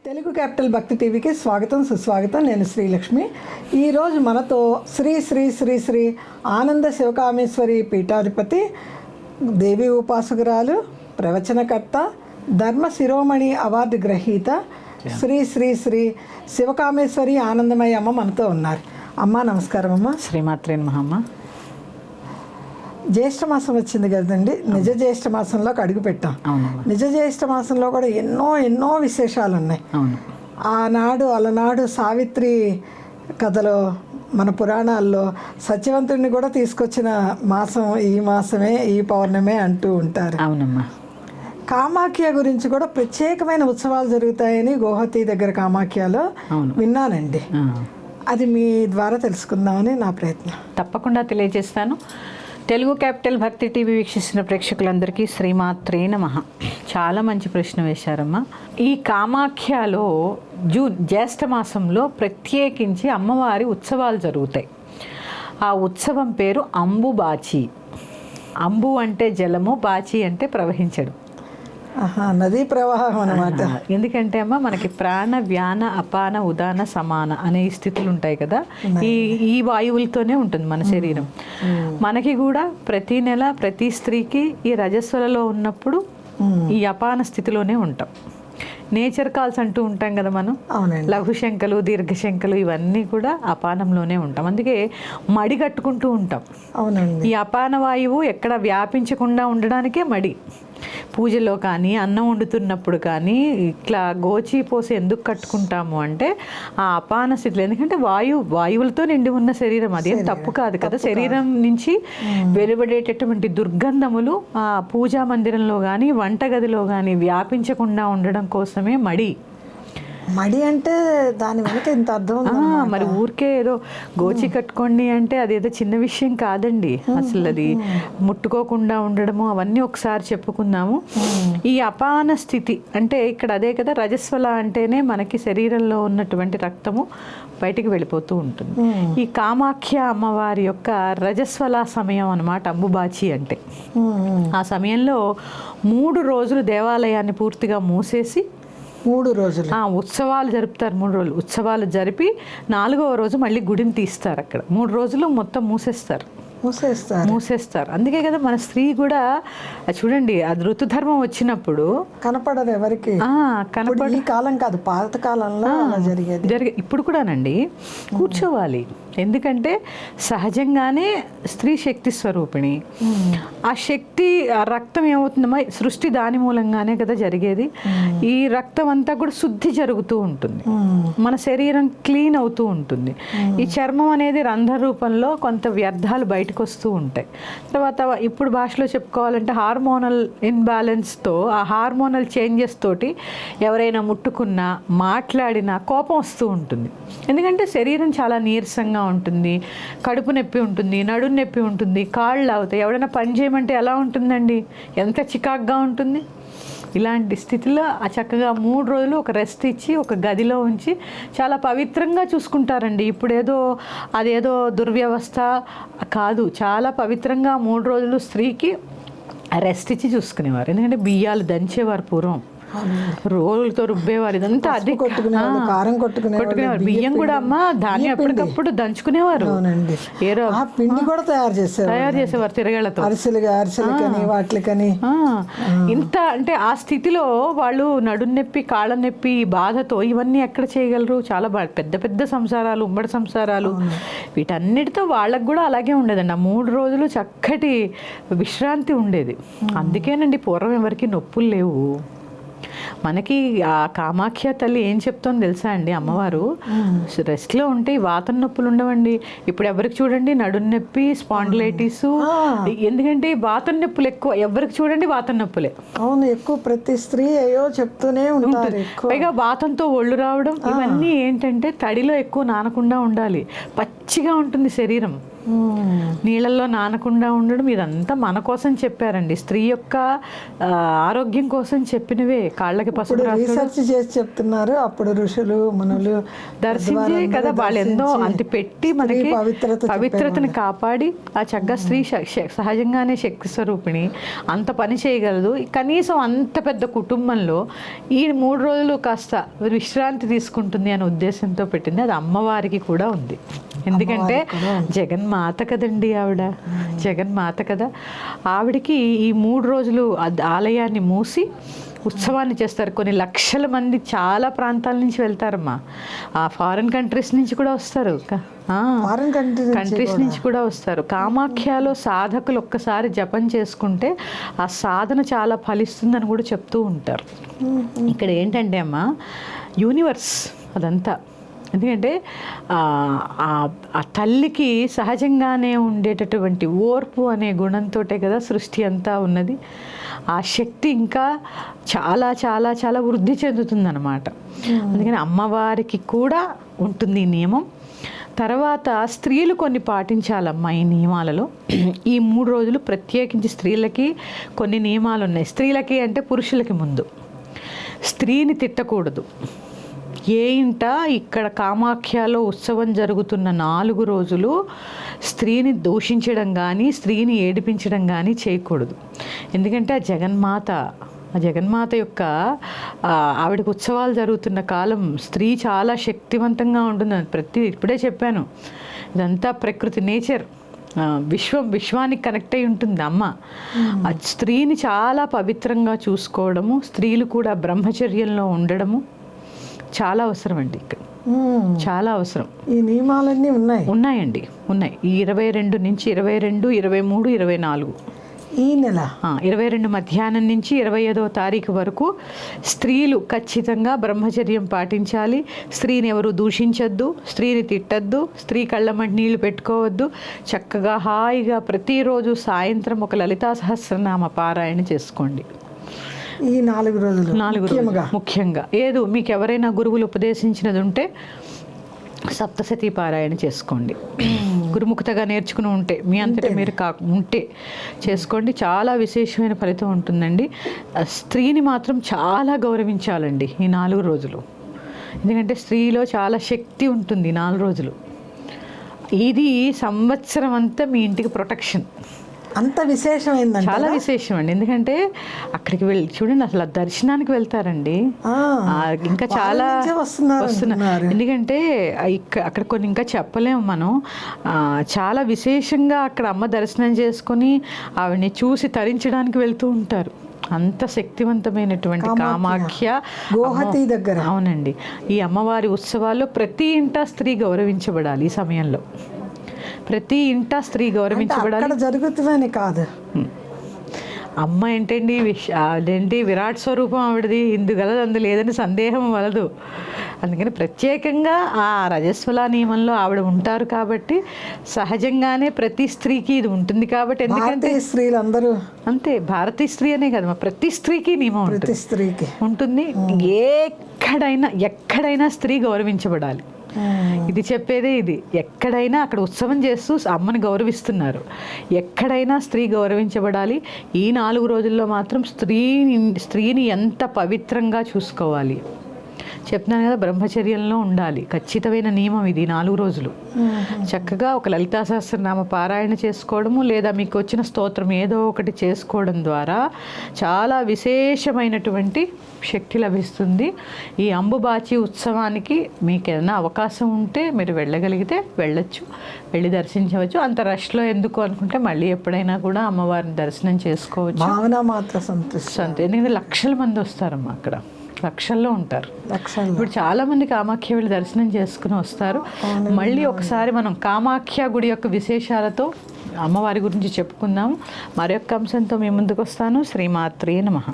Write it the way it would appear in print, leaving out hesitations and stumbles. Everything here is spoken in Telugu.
తెలుగు క్యాపిటల్ భక్తి టీవీకి స్వాగతం సుస్వాగతం. నేను శ్రీలక్ష్మి. ఈరోజు మనతో శ్రీ శ్రీ శ్రీ శ్రీ ఆనంద శివకామేశ్వరి పీఠాధిపతి, దేవి ఉపాసకురాలు, ప్రవచనకర్త, ధర్మ శిరోమణి అవార్డు గ్రహీత శ్రీ శ్రీ శ్రీ శివకామేశ్వరి ఆనందమయ్య అమ్మ మనతో ఉన్నారు. అమ్మ నమస్కారం. అమ్మ శ్రీమాత్రే నమః. అమ్మ జ్యేష్ఠ మాసం వచ్చింది కదండి, నిజ జ్యేష్ఠ మాసంలోకి అడుగు పెట్టాం. నిజ జ్యేష్ఠ మాసంలో కూడా ఎన్నో విశేషాలు ఉన్నాయి. ఆనాడు అలనాడు సావిత్రి కథలో మన పురాణాల్లో సత్యవంతుడిని కూడా తీసుకొచ్చిన మాసం ఈ మాసమే, ఈ పౌర్ణమే అంటూ ఉంటారు. అవునమ్మా. కామాఖ్య గురించి కూడా ప్రత్యేకమైన ఉత్సవాలు జరుగుతాయని గోహతి దగ్గర కామాఖ్యలో విన్నానండి. అది మీ ద్వారా తెలుసుకుందామని నా ప్రయత్నం. తప్పకుండా తెలియజేస్తాను. తెలుగు క్యాపిటల్ భక్తి టీవీ వీక్షిస్తున్న ప్రేక్షకులందరికీ శ్రీమాత్రే నమః. చాలా మంచి ప్రశ్న వేశారమ్మా. ఈ కామాఖ్యలో జ్యేష్ఠ మాసంలో ప్రత్యేకించి అమ్మవారి ఉత్సవాలు జరుగుతాయి. ఆ ఉత్సవం పేరు అంబుబాచి. అంబు అంటే జలము, బాచి అంటే ప్రవహించడం, నదీ ప్రవాహం అన్నమాట. ఎందుకంటే అమ్మ మనకి ప్రాణ, వ్యాన, అపాన, ఉదాన, సమాన అనే స్థితులు ఉంటాయి కదా. ఈ వాయువులతోనే ఉంటుంది మన శరీరం. మనకి కూడా ప్రతి నెల ప్రతి స్త్రీకి ఈ రజస్వలలో ఉన్నప్పుడు ఈ అపాన స్థితిలోనే ఉంటాం. నేచర్ కాల్స్ అంటూ ఉంటాం కదా మనం. లఘుశంకలు, దీర్ఘశంకలు ఇవన్నీ కూడా అపానంలోనే ఉంటాం. అందుకే మడి కట్టుకుంటూ ఉంటాం. ఈ అపాన వాయువు ఎక్కడ వ్యాపించకుండా ఉండడానికే మడి. పూజలో కానీ, అన్నం వండుతున్నప్పుడు కానీ ఇట్లా గోచి పోసి ఎందుకు కట్టుకుంటాము అంటే ఆ అపాన స్థితిలో. ఎందుకంటే వాయువులతో నిండి ఉన్న శరీరం, అదేం తప్పు కాదు కదా. శరీరం నుంచి వెలువడేటటువంటి దుర్గంధములు ఆ పూజా మందిరంలో కానీ, వంటగదిలో కానీ వ్యాపించకుండా ఉండడం కోసమే మడి. మడి అంటే దాని వెనక ఇంత అర్థం. మరి ఊరికే ఏదో గోచి కట్టుకోండి అంటే అదేదో చిన్న విషయం కాదండి. అసలు అది ముట్టుకోకుండా ఉండడము అవన్నీ ఒకసారి చెప్పుకుందాము. ఈ అపాన స్థితి అంటే ఇక్కడ అదే కదా, రజస్వల అంటేనే మనకి శరీరంలో ఉన్నటువంటి రక్తము బయటికి వెళ్ళిపోతూ ఉంటుంది. ఈ కామాఖ్య అమ్మవారి యొక్క రజస్వల సమయం అన్నమాట అంబుబాచి అంటే. ఆ సమయంలో 3 రోజులు దేవాలయాన్ని పూర్తిగా మూసేసి 3 రోజులు ఉత్సవాలు జరుపుతారు. 3 రోజులు ఉత్సవాలు జరిపి 4వ రోజు మళ్ళీ గుడిని తీస్తారు. అక్కడ 3 రోజులు మొత్తం మూసేస్తారు. అందుకే కదా మన స్త్రీ కూడా చూడండి, అది ఋతుధర్మం వచ్చినప్పుడు కనపడదు ఎవరికి. ఈ కాలం కాదు, పాత కాలంలో జరిగే ఇప్పుడు కూడానండి కూర్చోవాలి. ఎందుకంటే సహజంగానే స్త్రీ శక్తి స్వరూపిణి. ఆ శక్తి, ఆ రక్తం ఏమవుతుందమ్మా, సృష్టి దాని మూలంగానే కదా జరిగేది. ఈ రక్తం అంతా కూడా శుద్ధి జరుగుతూ ఉంటుంది, మన శరీరం క్లీన్ అవుతూ ఉంటుంది. ఈ చర్మం అనేది రంధ్ర రూపంలో కొంత వ్యర్థాలు బయటకు వస్తూ ఉంటాయి. తర్వాత ఇప్పుడు భాషలో చెప్పుకోవాలంటే హార్మోనల్ ఇన్బ్యాలెన్స్తో, ఆ హార్మోనల్ చేంజెస్ తోటి ఎవరైనా ముట్టుకున్నా, మాట్లాడినా కోపం వస్తూ ఉంటుంది. ఎందుకంటే శరీరం చాలా నీరసంగా ఉంటుంది, కడుపు నొప్పి ఉంటుంది, నడుము నొప్పి ఉంటుంది, కాళ్ళు అవుతాయి. ఎవడైనా పని చేయమంటే ఎలా ఉంటుందండి, ఎంత చికాగ్గా ఉంటుంది. ఇలాంటి స్థితిలో ఆ చక్కగా 3 రోజులు ఒక రెస్ట్ ఇచ్చి ఒక గదిలో ఉంచి చాలా పవిత్రంగా చూసుకుంటారండి. ఇప్పుడేదో అదేదో దుర్వ్యవస్థ కాదు, చాలా పవిత్రంగా 3 రోజులు స్త్రీకి రెస్ట్ ఇచ్చి చూసుకునేవారు. ఎందుకంటే బియ్యాలు దంచేవారు పూర్వం, రోలుతో రుబ్బేవారు. ఇదంతా అది కారం కొట్టుకునేవారు. బియ్యం కూడా అమ్మ ధాన్యం ఎప్పటికప్పుడు దంచుకునేవారు. పిండి కూడా తయారు చేసేవారు తిరగళ్ళతో, అరిసెలకని వాటికని. ఇంత అంటే ఆ స్థితిలో వాళ్ళు నడుం నొప్పి, కాళ్ళ నొప్పి, బాధతో ఇవన్నీ ఎక్కడ చేయగలరు. చాలా పెద్ద పెద్ద సంసారాలు, ఉమ్మడి సంసారాలు, వీటన్నిటితో వాళ్ళకు కూడా అలాగే ఉండేదండి. ఆ 3 రోజులు చక్కటి విశ్రాంతి ఉండేది. అందుకేనండి పూర్వం ఎవరికి నొప్పులు లేవు. మనకి ఆ కామాఖ్య తల్లి ఏం చెప్తోంది తెలుసా అండి, అమ్మవారు రెస్ట్లో ఉంటే వాతం నొప్పులు ఉండవండి. ఇప్పుడు ఎవరికి చూడండి నడుం నొప్పి, స్పాండిలైటిస్. ఎందుకంటే వాతం నొప్పులు ఎక్కువ, ఎవరికి చూడండి వాతం నొప్పులే. అవును, ఎక్కువ. ప్రతి స్త్రీ అయ్యో చెప్తూనే ఉంటారు. పైగా వాతంతో ఒళ్ళు రావడం, ఇవన్నీ ఏంటంటే తడిలో ఎక్కువ నానకుండా ఉండాలి. పచ్చిగా ఉంటుంది శరీరం. నీళ్ళల్లో నానకుండా ఉండడం, ఇదంతా మన కోసం చెప్పారండి. స్త్రీ యొక్క ఆరోగ్యం కోసం చెప్పినవే. కాళ్ళకి పసుపు రీసెర్చ్ చేసి చెప్తున్నారు. అప్పుడు ఋషులు మునులు దర్శించే కదా వాళ్ళు ఎంతో అంత పెట్టి మనకి పవిత్రతని కాపాడి ఆ చక్కగా స్త్రీ సహజంగానే శక్తి స్వరూపిణి, అంత పని చేయగలదు. కనీసం అంత పెద్ద కుటుంబంలో ఈ 3 రోజులు కాస్త విశ్రాంతి తీసుకుంటుంది అనే ఉద్దేశంతో పెట్టింది. అది అమ్మవారికి కూడా ఉంది. ఎందుకంటే జగన్మాత కదండి ఆవిడ, జగన్మాత కదా. ఆవిడకి ఈ 3 రోజులు ఆలయాన్ని మూసి ఉత్సవాన్ని చేస్తారు. కొన్ని లక్షల మంది చాలా ప్రాంతాల నుంచి వెళ్తారమ్మా. ఆ ఫారిన్ కంట్రీస్ నుంచి కూడా వస్తారు, కంట్రీస్ నుంచి కూడా వస్తారు. కామాఖ్యలో సాధకులు ఒక్కసారి జపం చేసుకుంటే ఆ సాధన చాలా ఫలిస్తుందని కూడా చెప్తూ ఉంటారు. ఇక్కడ ఏంటంటే అమ్మా యూనివర్స్ అదంతా. ఎందుకంటే ఆ తల్లికి సహజంగానే ఉండేటటువంటి ఓర్పు అనే గుణంతోటే కదా సృష్టి అంతా ఉన్నది. ఆ శక్తి ఇంకా చాలా చాలా చాలా వృద్ధి చెందుతుందన్నమాట. అందుకని అమ్మవారికి కూడా ఉంటుంది ఈ నియమం. తర్వాత స్త్రీలు కొన్ని పాటించాలమ్మా ఈ నియమాలలో. ఈ 3 రోజులు ప్రత్యేకించి స్త్రీలకి కొన్ని నియమాలు ఉన్నాయి. స్త్రీలకి అంటే పురుషులకి ముందు. స్త్రీని తిట్టకూడదు. ఏ ఇంట ఇక్కడ కామాఖ్యలో ఉత్సవం జరుగుతున్న 4 రోజులు స్త్రీని దూషించడం కానీ స్త్రీని ఏడిపించడం కానీ చేయకూడదు. ఎందుకంటే ఆ జగన్మాత యొక్క ఆవిడకి ఉత్సవాలు జరుగుతున్న కాలం స్త్రీ చాలా శక్తివంతంగా ఉంటుంది. ఇప్పుడే చెప్పాను, ఇదంతా ప్రకృతి, నేచర్, విశ్వానికి కనెక్ట్ అయి ఉంటుంది అమ్మ. ఆ స్త్రీని చాలా పవిత్రంగా చూసుకోవడము, స్త్రీలు కూడా బ్రహ్మచర్యంలో ఉండడము చాలా అవసరం అండి. ఇక్కడ చాలా అవసరం. ఈ నియమాలన్నీ ఉన్నాయండి. ఈ 22 నుంచి 22, 23, 24 ఈ నెల 22 మధ్యాహ్నం నుంచి 25వ తారీఖు వరకు స్త్రీలు ఖచ్చితంగా బ్రహ్మచర్యం పాటించాలి. స్త్రీని ఎవరు దూషించద్దు, స్త్రీని తిట్టద్దు, స్త్రీ కళ్ళమంటి నీళ్లు పెట్టుకోవద్దు. చక్కగా హాయిగా ప్రతిరోజు సాయంత్రం ఒక లలితా సహస్రనామ పారాయణ చేసుకోండి. ఈ 4 రోజులు ముఖ్యంగా ఏదో మీకు ఎవరైనా గురువులు ఉపదేశించినది ఉంటే సప్తశతీ పారాయణ చేసుకోండి. గురుముఖతగా నేర్చుకుని ఉంటే, మీ అంతటా మీరు ఉంటే చేసుకోండి. చాలా విశేషమైన ఫలితం ఉంటుందండి. స్త్రీని మాత్రం చాలా గౌరవించాలండి ఈ 4 రోజులు. ఎందుకంటే స్త్రీలో చాలా శక్తి ఉంటుంది 4 రోజులు. ఇది సంవత్సరం అంతా మీ ఇంటికి ప్రొటెక్షన్. అంత విశేషమైందండి, చాలా విశేషం అండి. ఎందుకంటే అక్కడికి వెళ్ళి చూడండి, అసలు దర్శనానికి వెళ్తారండి. ఇంకా చాలా వస్తున్నారు. ఎందుకంటే అక్కడ కొన్ని ఇంకా చెప్పలేము మనం. చాలా విశేషంగా అక్కడ అమ్మ దర్శనం చేసుకొని ఆవిడని చూసి తరించడానికి వెళ్తూ ఉంటారు. అంత శక్తివంతమైనటువంటి కామాఖ్య గోహతి దగ్గర. అవునండి. ఈ అమ్మవారి ఉత్సవాల్లో ప్రతి ఇంట స్త్రీ గౌరవించబడాలి. ఈ సమయంలో ప్రతి ఇంట స్త్రీ గౌరవించబడాలి. జరుగుతుందని కాదు, అమ్మ ఏంటండి అదేంటి విరాట్ స్వరూపం ఆవిడది, ఇందుగలదు అందు లేదని సందేహం వలదు. అందుకని ప్రత్యేకంగా ఆ రజస్వల నియమంలో ఆవిడ ఉంటారు కాబట్టి సహజంగానే ప్రతి స్త్రీకి ఇది ఉంటుంది కాబట్టి. ఎందుకంటే స్త్రీలందరూ అంతే, భారతీయ స్త్రీ అనే కదా, ప్రతి స్త్రీకి నియమం ప్రతి స్త్రీకి ఉంటుంది. ఎక్కడైనా స్త్రీ గౌరవించబడాలి. ఇది చెప్పేదే ఇది. ఎక్కడైనా అక్కడ ఉత్సవం చేస్తూ అమ్మని గౌరవిస్తున్నారు. ఎక్కడైనా స్త్రీ గౌరవించబడాలి. ఈ 4 రోజుల్లో మాత్రం స్త్రీని ఎంత పవిత్రంగా చూసుకోవాలి. చెప్తున్నాను కదా, బ్రహ్మచర్యంలో ఉండాలి. ఖచ్చితమైన నియమం ఇది. 4 రోజులు చక్కగా ఒక లలితా సహస్రనామ పారాయణ చేసుకోవడము, లేదా మీకు వచ్చిన స్తోత్రం ఏదో ఒకటి చేసుకోవడం ద్వారా చాలా విశేషమైనటువంటి శక్తి లభిస్తుంది. ఈ అంబుబాచి ఉత్సవానికి మీకు ఏదైనా అవకాశం ఉంటే మీరు వెళ్ళగలిగితే వెళ్ళొచ్చు, వెళ్ళి దర్శించవచ్చు. అంత రష్లో ఎందుకు అనుకుంటే మళ్ళీ ఎప్పుడైనా కూడా అమ్మవారిని దర్శనం చేసుకోవచ్చు. భావన మాత్రం సంతృప్తి. ఎందుకంటే లక్షల మంది వస్తారమ్మా, అక్కడ లక్షల్లో ఉంటారు. ఇప్పుడు చాలా మంది కామాఖ్య వెళ్ళి దర్శనం చేసుకుని వస్తారు. మళ్ళీ ఒకసారి మనం కామాఖ్య గుడి యొక్క విశేషాలతో అమ్మవారి గురించి చెప్పుకుందాం. మరొక అంశంతో మీ ముందుకు వస్తాను. శ్రీమాత్రే నమః.